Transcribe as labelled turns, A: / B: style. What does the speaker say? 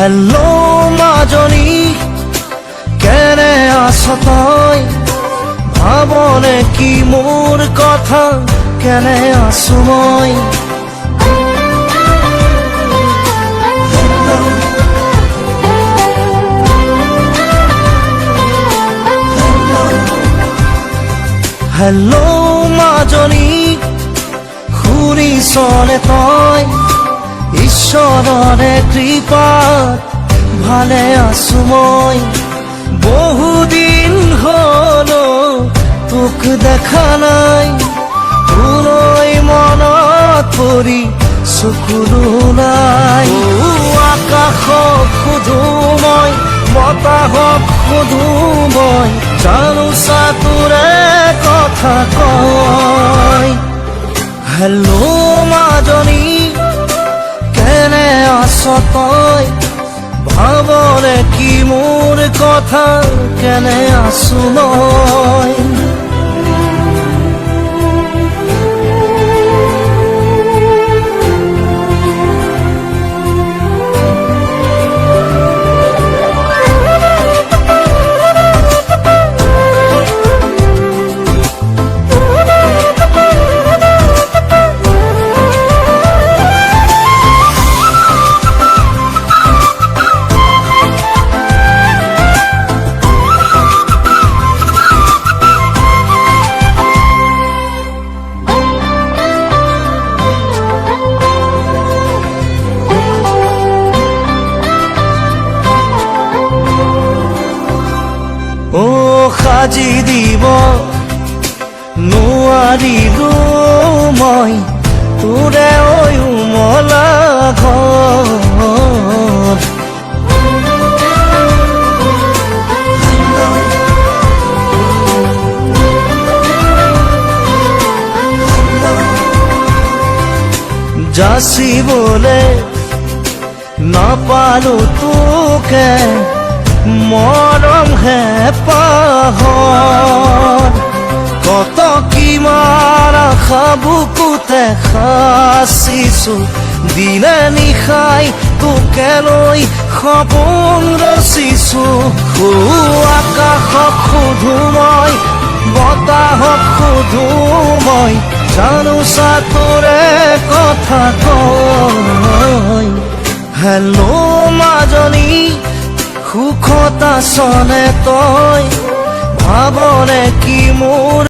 A: Hello মাজনী, কেনে আছ তই? ভাবনে কি মোৰ কথা, কেনে আছো মই? হেল্লো মাজনী, শুনিছনে তই? ঈশ্বৰৰে কৃপাত ভালে আছো মই। বহুদিন হলো তোক দেখা নাই, তোলৈ মনত পৰি চকুলো নাই। আকাশক সোধো মই, বতাহক সোধো মই, জানো তোৰে কথা কয়। হেল্লো মাজনী, কেনে আছ তই? ভাবনে কি মোৰ কথা, কেনে আছো মই? সাজি দিব নোৱাৰিলো মই তোৰে উমলা ঘৰ। যাচিবলে নাপালো তোকে, মৰম হে পাহৰ। কত কিমান আশা বুকুতে সাচিছো, দিনে নিশাই তোকে লৈ সপোন ৰচিছো। আকাশক সোধো মই, বতাহক সোধো মই, জানো তোৰে কথা কয়। হেল্লো মাজনী, সুখত আছনে তই? ভাবনে কি মোৰ